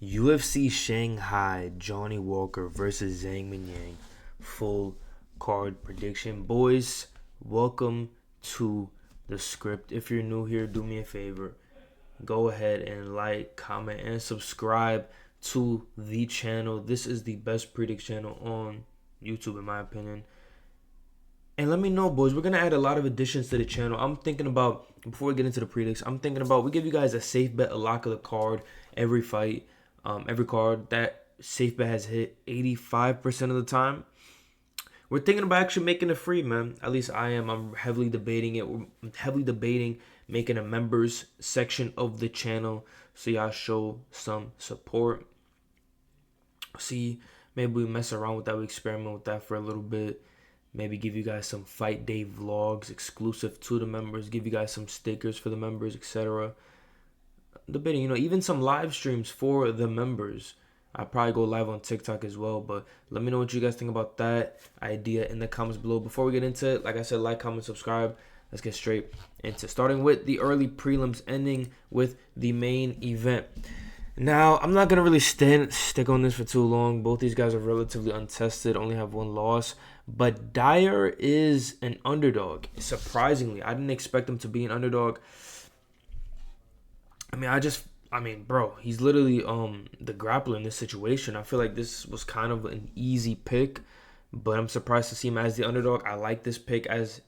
UFC Shanghai, Johnny Walker versus Zhang Yang. Full card prediction. Boys, welcome to the script. If you're new here, do me a favor. Go ahead and like, comment, and subscribe to the channel. This is the best predict channel on YouTube, in my opinion. And let me know, boys. We're going to add a lot of additions to the channel. I'm thinking about, before we get into the predicts, I'm thinking about, we give you guys a safe bet, a lock of the card, every fight, every card. That safe bet has hit 85% of the time. We're thinking about actually making it free, man. At least I am. I'm heavily debating it. We're heavily debating making a members section of the channel so y'all show some support. See, maybe we mess around with that. We experiment with that for a little bit. Maybe give you guys some fight day vlogs exclusive to the members. Give you guys some stickers for the members, etc. Debating, even some live streams for the members. I'll probably go live on TikTok as well. But let me know what you guys think about that idea in the comments below. Before we get into it, like I said, like, comment, subscribe. Let's get straight into starting with the early prelims, ending with the main event. Now, I'm not going to really stick on this for too long. Both these guys are relatively untested, only have one loss. But Dyer is an underdog, surprisingly. I didn't expect him to be an underdog. Bro, he's literally the grappler in this situation. I feel like this was kind of an easy pick, but I'm surprised to see him as the underdog. I like this pick as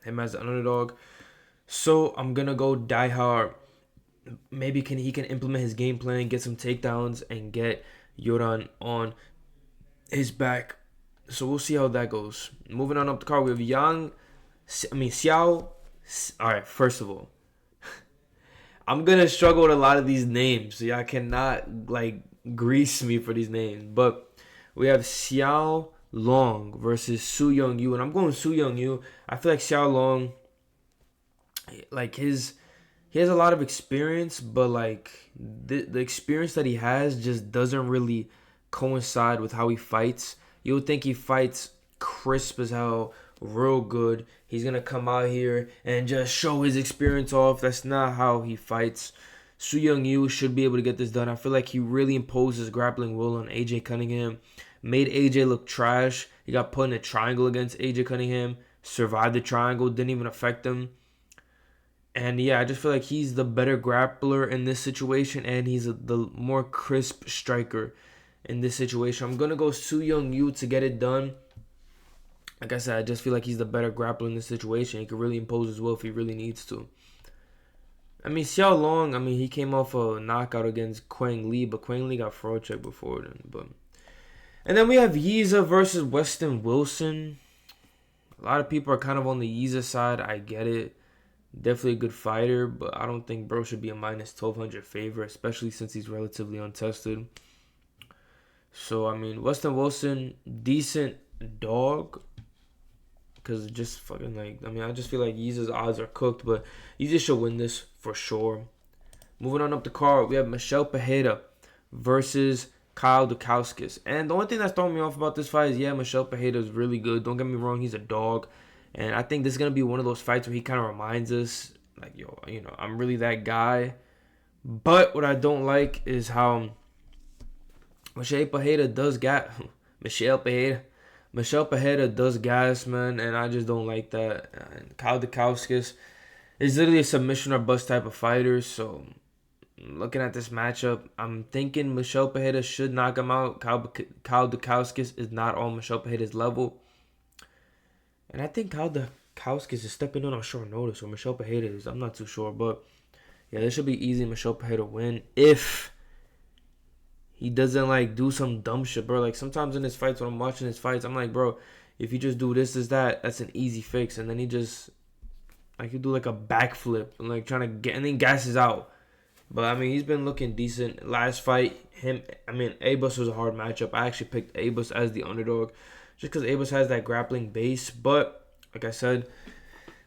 him as the underdog. So I'm going to go Die Hard. Maybe he can implement his game plan, get some takedowns, and get Yoran on his back. So we'll see how that goes. Moving on up the card, we have Xiao. All right, first of all, I'm going to struggle with a lot of these names. So y'all cannot, grease me for these names. But we have Xiao Long versus Su Young Yu. And I'm going Su Young Yu. I feel like Xiao Long, he has a lot of experience, but the experience that he has just doesn't really coincide with how he fights. You would think he fights crisp as hell, real good. He's going to come out here and just show his experience off. That's not how he fights. Su Young Yu should be able to get this done. I feel like he really imposes grappling will on AJ Cunningham. Made AJ look trash. He got put in a triangle against AJ Cunningham. Survived the triangle. Didn't even affect him. And yeah, I just feel like he's the better grappler in this situation. And he's the more crisp striker in this situation. I'm going to go Su Young Yu to get it done. Like I said, I just feel like he's the better grappler in this situation. He can really impose his will if he really needs to. Xiao Long, he came off a knockout against Quang Li, but Quang Li got fraud checked before then. And then we have Yiza versus Weston Wilson. A lot of people are kind of on the Yiza side. I get it. Definitely a good fighter, but I don't think bro should be a minus 1,200 favorite, especially since he's relatively untested. So, Weston Wilson, decent dog. Because just fucking I just feel like Yiza's odds are cooked, but Yiza should win this for sure. Moving on up the card, we have Michel Pereira versus Kyle Dukauskis. And the only thing that's throwing me off about this fight is, yeah, Michel Pereira is really good. Don't get me wrong, he's a dog. And I think this is going to be one of those fights where he kind of reminds us, I'm really that guy. But what I don't like is how Michel Pereira does gas, man, and I just don't like that. And Kyle Dukauskis is literally a submission or bust type of fighter, so looking at this matchup, I'm thinking Michel Pereira should knock him out. Kyle Dukauskis is not on Michel Pereira's level. And I think Kyle Dukauskis is stepping in on short notice, or Michel Pereira is. I'm not too sure, but yeah, this should be easy. Michel Pereira win if he doesn't do some dumb shit, bro. Sometimes in his fights, when I'm watching his fights, I'm like, bro, if you just do this, that's an easy fix. And then he just he do a backflip and trying to get, and then gasses out. But he's been looking decent. Last fight, Abus was a hard matchup. I actually picked Abus as the underdog, just because Abus has that grappling base. But like I said,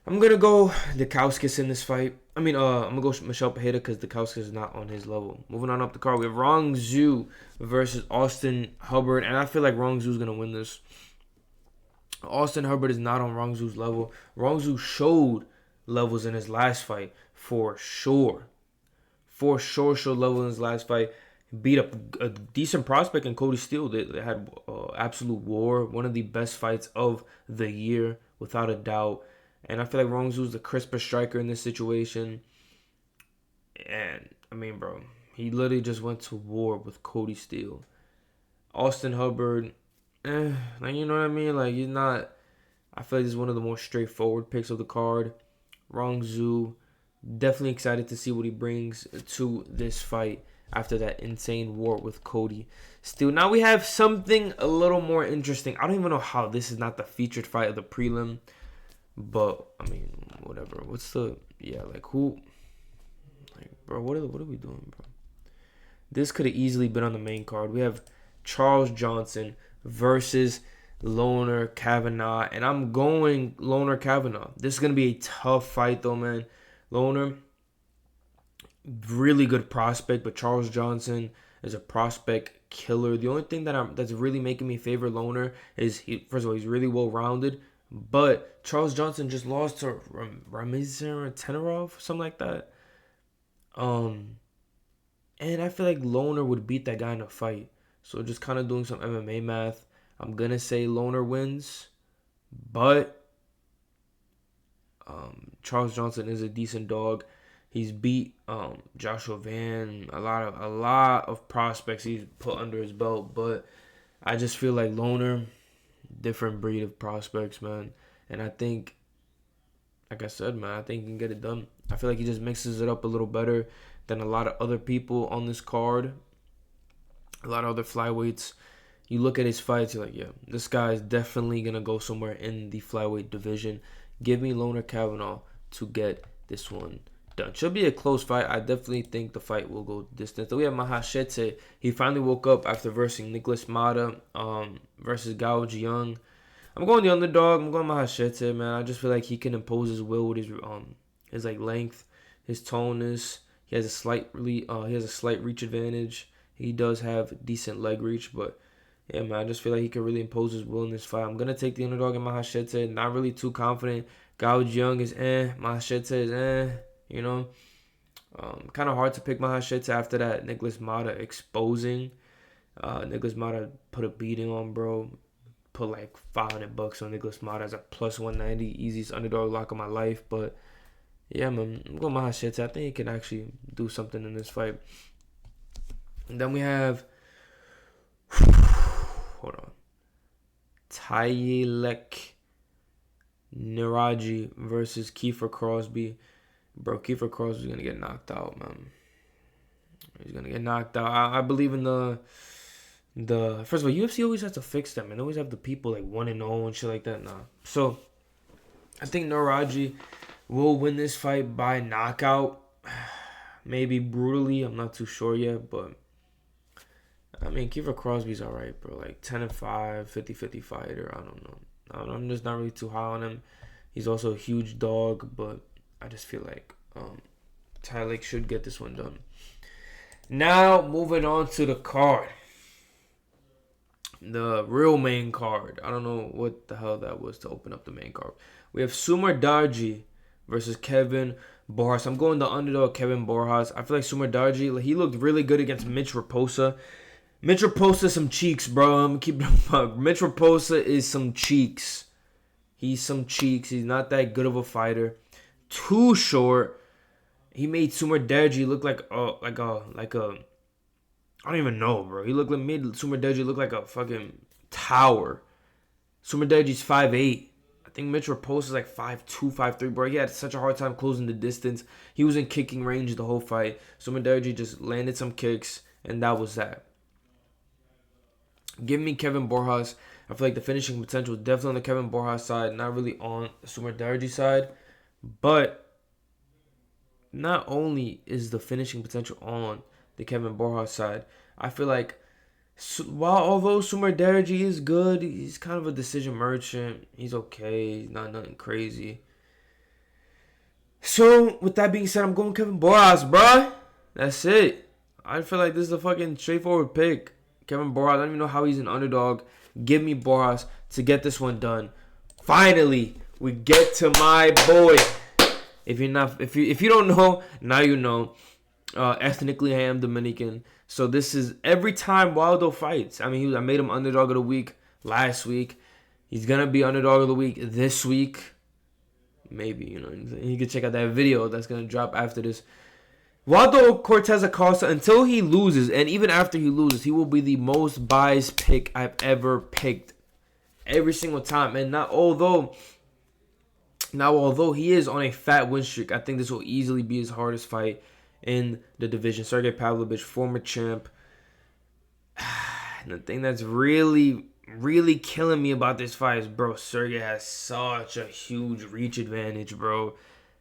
I'm gonna go Dukauskis in this fight. I'm gonna go Michel Pereira because Dukauskis is not on his level. Moving on up the card, we have Rong Zhu versus Austin Hubbard, and I feel like Rong Zhu's gonna win this. Austin Hubbard is not on Rong Zhu's level. Rong Zhu showed levels in his last fight for sure. For sure showed levels in his last fight. beat up a decent prospect in Cody Steele. They had absolute war, one of the best fights of the year, without a doubt. And I feel like Rong Zhu's the crisper striker in this situation. And, I mean, bro, he literally just went to war with Cody Steele. Austin Hubbard, like, you know what I mean? Like, he's not... I feel like this is one of the more straightforward picks of the card. Rong Zhu, definitely excited to see what he brings to this fight after that insane war with Cody Steele. Now we have something a little more interesting. I don't even know how this is not the featured fight of the prelim. But, I mean, whatever. What's the... Yeah, like, who... Like, bro, what are we doing, bro? This could have easily been on the main card. We have Charles Johnson versus Loner Kavanagh. And I'm going Loner Kavanagh. This is going to be a tough fight, though, man. Loner, really good prospect, but Charles Johnson is a prospect killer. The only thing that's really making me favor Loner is, first of all, he's really well-rounded. But Charles Johnson just lost to Ramazan Tenarov, something like that. And I feel like Loner would beat that guy in a fight. So just kind of doing some MMA math. I'm going to say Loner wins. But Charles Johnson is a decent dog. He's beat Joshua Van, a lot of prospects he's put under his belt. But I just feel like Loner, different breed of prospects, man. And I think, like I said, man, I think he can get it done. I feel like he just mixes it up a little better than a lot of other people on this card. A lot of other flyweights. You look at his fights, you're like, yeah, this guy is definitely going to go somewhere in the flyweight division. Give me Loner Kavanagh to get this one done. Should be a close fight. I definitely think the fight will go distance. Then we have Mahashete. He finally woke up after versing Nicholas Mata versus Gao Jiang. I'm going the underdog. I'm going Mahashete, man. I just feel like he can impose his will with his like length, his toneness. He has a slight reach advantage. He does have decent leg reach, but yeah, man, I just feel like he can really impose his will in this fight. I'm gonna take the underdog in Mahashete. Not really too confident. Gao Jiang is Mahashete is you know. Kind of hard to pick Mahashete after that Nicholas Mata exposing. Nicholas Mata put a beating on, bro. Put like $500 on Nicholas Mata as a plus 190. Easiest underdog lock of my life. But yeah, man, I'm going Mahashete. I think he can actually do something in this fight. And then we have, hold on, Tayelek Niraji versus Kiefer Crosby. Bro, Kiefer Crosby's going to get knocked out, man. He's going to get knocked out. I believe in the first of all, UFC always has to fix them. And they always have the people like 1-0 and shit like that. Nah. So, I think Niraji will win this fight by knockout. Maybe brutally. I'm not too sure yet, but I mean, Kiefer Crosby's alright, bro. Like 10-5, 50-50 fighter. I don't know. I'm just not really too high on him. He's also a huge dog, but I just feel like Tayelek should get this one done. Now, moving on to the card. The real main card. I don't know what the hell that was to open up the main card. We have Sumar Darji versus Kevin Borjas. I'm going the underdog Kevin Borjas. I feel like Sumar Darji, he looked really good against Mitch Raposa. Mitch Raposa some cheeks, bro. I'm keeping it up. Mitch Raposa is some cheeks. He's some cheeks. He's not that good of a fighter. Too short. He made Sumar Darji look like a I don't even know, bro. He made Sumar Darji look like a fucking tower. Sumar Darji's 5'8". I think Mitch Raposa is like 5'2", 5'3", bro. He had such a hard time closing the distance. He was in kicking range the whole fight. Sumar Darji just landed some kicks, and that was that. Give me Kevin Borjas. I feel like the finishing potential is definitely on the Kevin Borjas side, not really on the Sumar Darji side. But not only is the finishing potential on the Kevin Borjas side, I feel like although Sumar Darji is good, he's kind of a decision merchant. He's okay. He's not nothing crazy. So, with that being said, I'm going Kevin Borjas, bruh. That's it. I feel like this is a fucking straightforward pick. Kevin Borjas, I don't even know how he's an underdog. Give me Borjas to get this one done. Finally, we get to my boy. If you don't know, now you know. Ethnically, I am Dominican, So this is every time Waldo fights. I mean, I made him underdog of the week last week. He's gonna be underdog of the week this week. Maybe, you can check out that video that's gonna drop after this. Waldo Cortez Acosta, until he loses, and even after he loses, he will be the most biased pick I've ever picked every single time. And although he is on a fat win streak, I think this will easily be his hardest fight in the division. Sergey Pavlovich, former champ. And the thing that's really, really killing me about this fight is, bro, Sergey has such a huge reach advantage, bro.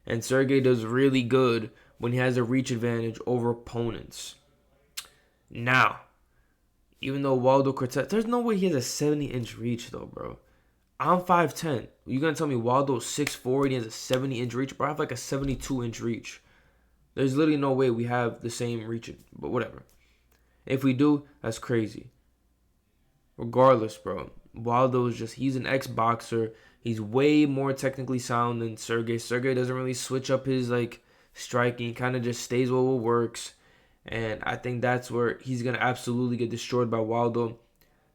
And Sergey does really good when he has a reach advantage over opponents. Now, even though Waldo Cortez, there's no way he has a 70-inch reach, though, bro. I'm 5'10". You're going to tell me Waldo's 6'4" and he has a 70-inch reach? Bro, I have like a 72-inch reach. There's literally no way we have the same reach, but whatever. If we do, that's crazy. Regardless, bro, Waldo is he's an ex-boxer. He's way more technically sound than Sergey. Sergey doesn't really switch up his, striking. He kind of just stays with what works. And I think that's where he's going to absolutely get destroyed by Waldo.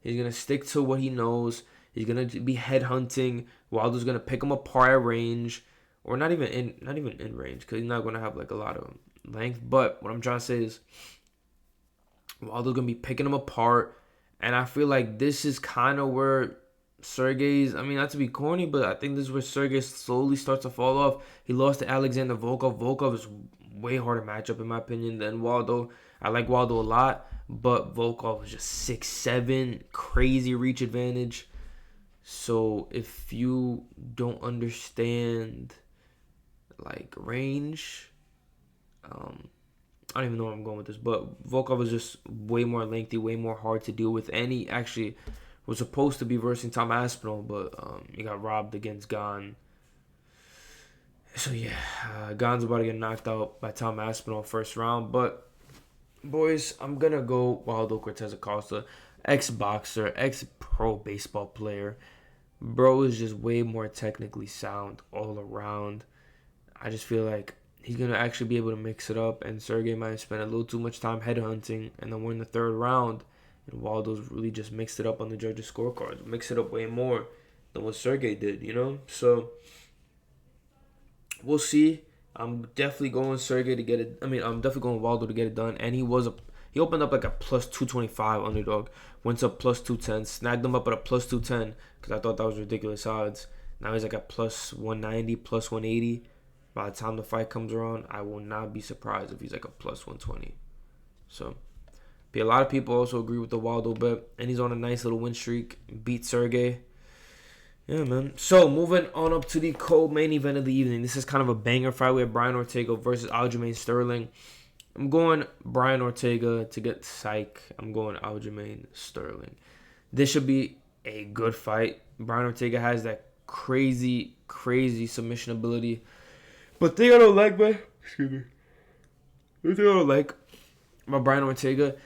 He's going to stick to what he knows. He's going to be headhunting. Waldo's going to pick him apart at range. Or not even in range, because he's not going to have, a lot of length. But what I'm trying to say is Waldo's going to be picking him apart. And I feel like this is kind of where Sergey's, not to be corny, but I think this is where Sergey slowly starts to fall off. He lost to Alexander Volkov. Volkov is way harder matchup, in my opinion, than Waldo. I like Waldo a lot, but Volkov is just 6'7", crazy reach advantage. So if you don't understand, range, I don't even know where I'm going with this, but Volkov is just way more lengthy, way more hard to deal with. And he actually was supposed to be versing Tom Aspinall, but he got robbed against Gane. So yeah, Gane's about to get knocked out by Tom Aspinall first round. But boys, I'm gonna go Waldo Cortez Acosta, ex-boxer, ex-pro baseball player. Bro is just way more technically sound all around. I just feel like he's going to actually be able to mix it up, and Sergey might spend a little too much time headhunting, and then we're in the third round, and Waldo's really just mixed it up on the judges' scorecards. Mixed it up way more than what Sergey did, So, we'll see. I'm definitely going Sergey to get it. I'm definitely going Waldo to get it done, and he opened up a plus 225 underdog, went to plus 210, snagged him up at a plus 210, because I thought that was ridiculous odds. Now he's at plus 190, plus 180. By the time the fight comes around, I will not be surprised if he's a plus 120. So, but a lot of people also agree with the Waldo bet, and he's on a nice little win streak. Beat Sergey. Yeah, man. So, moving on up to the co-main event of the evening. This is kind of a banger fight. We have Brian Ortega versus Aljamain Sterling. I'm going Brian Ortega to get psych. I'm going Aljamain Sterling. This should be a good fight. Brian Ortega has that crazy, crazy submission ability. But the thing I don't like, man, the thing I don't like about Brian Ortega,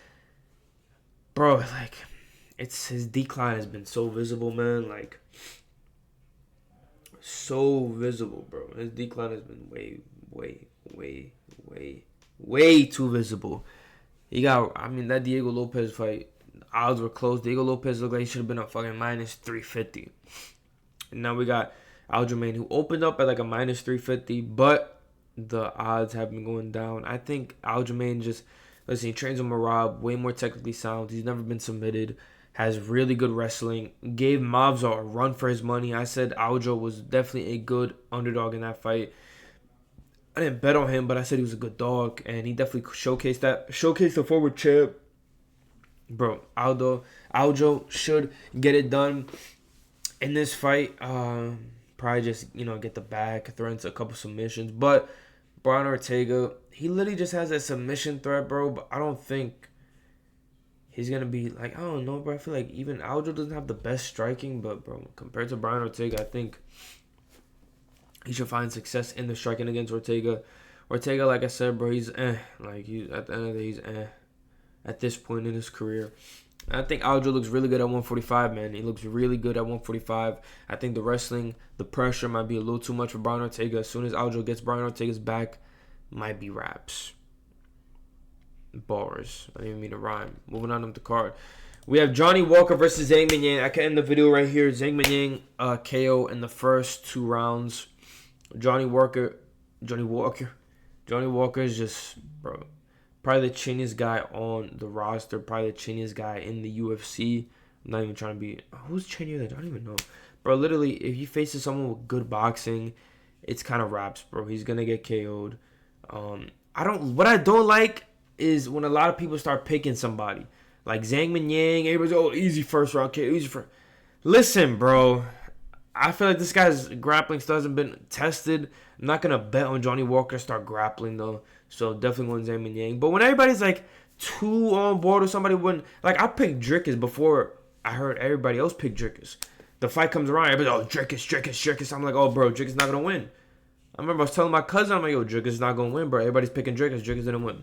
bro, it's his decline has been so visible, man. So visible, bro. His decline has been way too visible. That Diego Lopez fight, odds were close. Diego Lopez looked like he should have been a fucking minus 350. And now we got Aljamain, who opened up at a minus 350, but the odds have been going down. I think Aljamain he trains with Marab, way more technically sound. He's never been submitted, has really good wrestling, gave Mavzar a run for his money. I said Aljo was definitely a good underdog in that fight. I didn't bet on him, but I said he was a good dog, and he definitely showcased the forward champ. Bro, Aljo should get it done in this fight. Probably just, get the back, throw into a couple submissions. But Brian Ortega, he literally just has that submission threat, bro. But I don't think he's going to be, I don't know, bro. I feel like even Aljo doesn't have the best striking. But, bro, compared to Brian Ortega, I think he should find success in the striking against Ortega. Ortega, like I said, bro, he's at the end of the day, he's at this point in his career. I think Aljo looks really good at 145, man. He looks really good at 145. I think the wrestling, the pressure might be a little too much for Brian Ortega. As soon as Aljo gets Brian Ortega's back, might be wraps. Bars. I didn't even mean to rhyme. Moving on up the card. We have Johnny Walker versus Zhang Mingyang. I can end the video right here. Zhang Mingyang KO in the first 2 rounds. Johnny Walker is just, bro, probably the chiniest guy on the roster. Probably the chiniest guy in the UFC. I'm not even trying to be. Who's chinier than? I don't even know. Bro, literally, if he faces someone with good boxing, it's kind of wraps, bro. He's gonna get KO'd. What I don't like is when a lot of people start picking somebody. Like Zhang Mingyang, everybody's, easy first round KO, easy first. Listen, bro. I feel like this guy's grappling still hasn't been tested. I'm not gonna bet on Johnny Walker to start grappling though. So definitely going Zhang Mingyang. But when everybody's like too on board or somebody wouldn't, like, I picked Drickus before I heard everybody else pick Drickus. The fight comes around, everybody's Drickus. I'm like, oh bro, Drickus not gonna win. I remember I was telling my cousin, I'm like, yo, Drickus is not gonna win, bro. Everybody's picking Drickus. Drickus didn't win.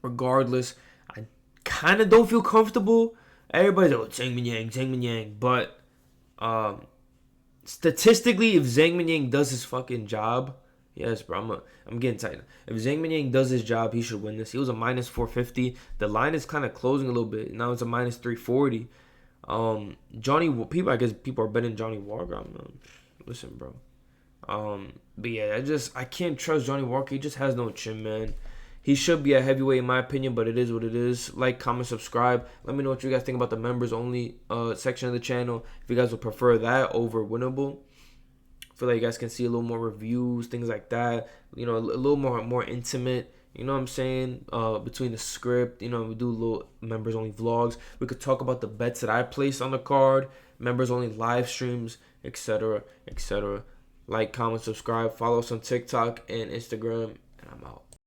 Regardless, I kind of don't feel comfortable. Everybody's like, Zhang Mingyang. But statistically, if Zhang Mingyang does his fucking job, yes, bro, I'm getting tight. If Zhang Mingyang does his job, he should win this. He was a minus 450. The line is kind of closing a little bit. Now it's a minus 340. I guess people are betting Johnny Walker. Listen, bro. But yeah, I can't trust Johnny Walker. He just has no chin, man. He should be a heavyweight in my opinion, but it is what it is. Like, comment, subscribe. Let me know what you guys think about the members only section of the channel. If you guys would prefer that over Winnable. I feel like you guys can see a little more reviews, things like that. You know, a little more intimate. You know what I'm saying? Between the script, you know, we do little members only vlogs. We could talk about the bets that I placed on the card, members only live streams, etc., etc. Like, comment, subscribe, follow us on TikTok and Instagram, and I'm out.